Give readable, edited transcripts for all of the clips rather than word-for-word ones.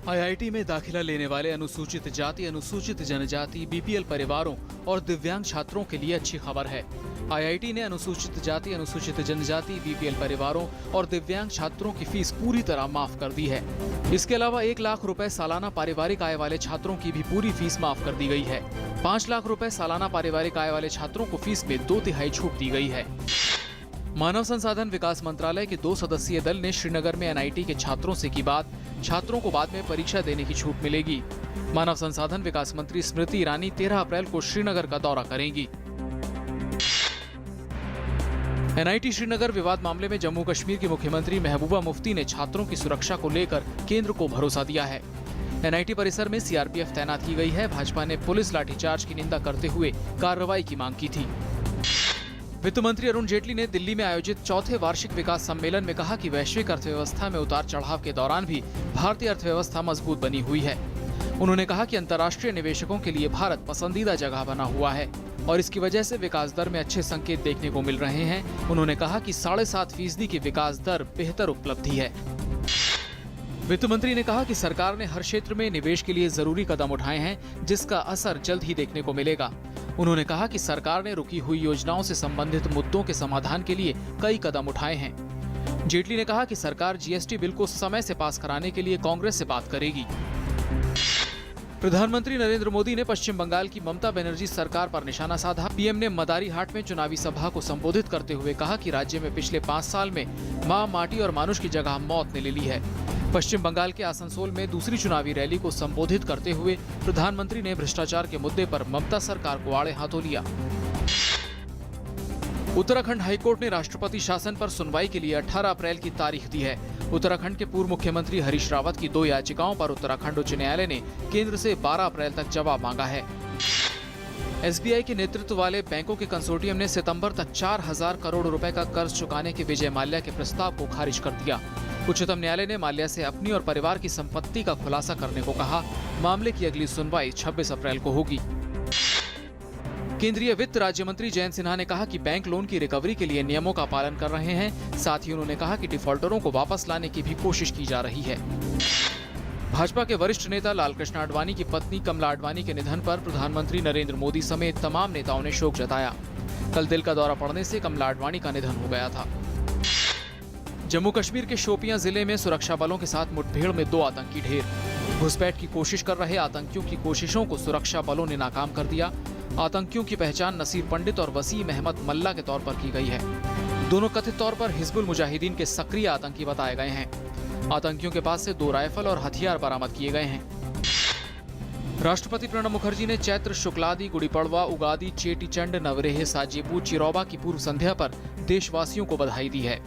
IIT में दाखिला लेने वाले अनुसूचित जाति, अनुसूचित जनजाति, बीपीएल परिवारों और दिव्यांग छात्रों के लिए अच्छी खबर है। आईआईटी ने अनुसूचित जाति, अनुसूचित जनजाति, बीपीएल परिवारों और दिव्यांग छात्रों की फीस पूरी तरह माफ कर दी है। इसके अलावा 1 लाख रुपए सालाना पारिवारिक आय वाले छात्रों की भी पूरी फीस माफ कर दी गई है। 5 लाख रुपए सालाना पारिवारिक आय वाले छात्रों को फीस में 2/3 छूट दी गई है। मानव संसाधन विकास मंत्रालय के 2 सदस्यीय दल ने श्रीनगर में एनआईटी के छात्रों से की बात। छात्रों को बाद में परीक्षा देने की छूट मिलेगी। मानव संसाधन विकास मंत्री स्मृति ईरानी 13 अप्रैल को श्रीनगर का दौरा करेंगी। एनआईटी श्रीनगर विवाद मामले में जम्मू कश्मीर की मुख्यमंत्री महबूबा मुफ्ती ने छात्रों की सुरक्षा को लेकर केंद्र को भरोसा दिया है। एनआईटी परिसर में सीआरपीएफ तैनात की गई है। भाजपा ने पुलिस लाठीचार्ज की निंदा करते हुए कार्रवाई की मांग की थी। वित्त मंत्री अरुण जेटली ने दिल्ली में आयोजित चौथे वार्षिक विकास सम्मेलन में कहा कि वैश्विक अर्थव्यवस्था में उतार चढ़ाव के दौरान भी भारतीय अर्थव्यवस्था मजबूत बनी हुई है। उन्होंने कहा कि अंतर्राष्ट्रीय निवेशकों के लिए भारत पसंदीदा जगह बना हुआ है और इसकी वजह से विकास दर में अच्छे संकेत देखने को मिल रहे हैं। उन्होंने कहा कि 7.5% की विकास दर बेहतर उपलब्धि है। वित्त मंत्री ने कहा कि सरकार ने हर क्षेत्र में निवेश के लिए जरूरी कदम उठाए हैं, जिसका असर जल्द ही देखने को मिलेगा। उन्होंने कहा कि सरकार ने रुकी हुई योजनाओं से संबंधित मुद्दों के समाधान के लिए कई कदम उठाए हैं। जेटली ने कहा कि सरकार जीएसटी बिल को समय से पास कराने के लिए कांग्रेस से बात करेगी। प्रधानमंत्री नरेंद्र मोदी ने पश्चिम बंगाल की ममता बनर्जी सरकार पर निशाना साधा। पीएम ने मदारीहाट में चुनावी सभा को संबोधित करते हुए कहा कि राज्य में पिछले 5 साल में मां, माटी और मानुष की जगह मौत ने ले ली है। पश्चिम बंगाल के आसनसोल में दूसरी चुनावी रैली को संबोधित करते हुए प्रधानमंत्री ने भ्रष्टाचार के मुद्दे पर ममता सरकार को आड़े हाथों लिया। उत्तराखंड हाईकोर्ट ने राष्ट्रपति शासन पर सुनवाई के लिए 18 अप्रैल की तारीख दी है। उत्तराखंड के पूर्व मुख्यमंत्री हरीश रावत की 2 याचिकाओं पर उत्तराखंड उच्च न्यायालय ने केंद्र से 12 अप्रैल तक जवाब मांगा है। एसबीआई के नेतृत्व वाले बैंकों के कंसोर्टियम ने सितंबर तक 4000 करोड़ रुपए का कर्ज चुकाने के विजय माल्या के प्रस्ताव को खारिज कर दिया। उच्चतम न्यायालय ने माल्या से अपनी और परिवार की संपत्ति का खुलासा करने को कहा। मामले की अगली सुनवाई 26 अप्रैल को होगी। केंद्रीय वित्त राज्य मंत्री जयंत सिन्हा ने कहा कि बैंक लोन की रिकवरी के लिए नियमों का पालन कर रहे हैं। साथ ही उन्होंने कहा कि डिफॉल्टरों को वापस लाने की भी कोशिश की जा रही है। भाजपा के वरिष्ठ नेता लालकृष्ण आडवाणी की पत्नी कमला आडवाणी के निधन पर प्रधानमंत्री नरेंद्र मोदी समेत तमाम नेताओं ने शोक जताया। कल दिल का दौरा पड़ने से कमला आडवाणी का निधन हो गया था। जम्मू कश्मीर के शोपियां जिले में सुरक्षा बलों के साथ मुठभेड़ में 2 आतंकी ढेर। घुसपैठ की कोशिश कर रहे आतंकियों की कोशिशों को सुरक्षा बलों ने नाकाम कर दिया। आतंकियों की पहचान नसीर पंडित और वसीम अहमद मल्ला के तौर पर की गई है। दोनों कथित तौर पर हिजबुल मुजाहिदीन के सक्रिय आतंकी बताए गए हैं। आतंकियों के पास से 2 राइफल और हथियार बरामद किए गए हैं। राष्ट्रपति प्रणब मुखर्जी ने चैत्र शुक्लादि, गुड़ी पड़वा, उगादि, चेटी चंड, नवरेह, साजेबू, चिरौबा की पूर्व संध्या पर देशवासियों को बधाई दी है।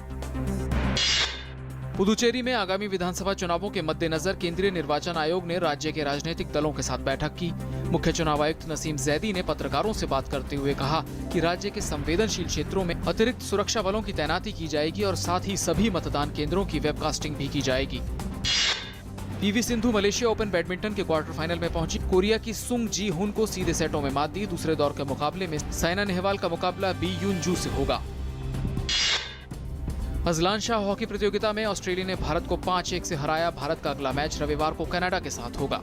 पुदुचेरी में आगामी विधानसभा चुनावों के मद्देनजर केंद्रीय निर्वाचन आयोग ने राज्य के राजनीतिक दलों के साथ बैठक की। मुख्य चुनाव आयुक्त नसीम जैदी ने पत्रकारों से बात करते हुए कहा कि राज्य के संवेदनशील क्षेत्रों में अतिरिक्त सुरक्षा बलों की तैनाती की जाएगी और साथ ही सभी मतदान केंद्रों की वेबकास्टिंग भी की जाएगी। PV Sindhu Malaysia open badminton के क्वार्टर फाइनल में पहुंची। कोरिया की सुंग जी हुन को सीधे सेटों में मात दी। दूसरे दौर के मुकाबले में साइना नेहवाल का मुकाबला बी यून जू से होगा। अजलान शाह हॉकी प्रतियोगिता में ऑस्ट्रेलिया ने भारत को 5-1 से हराया। भारत का अगला मैच रविवार को कनाडा के साथ होगा।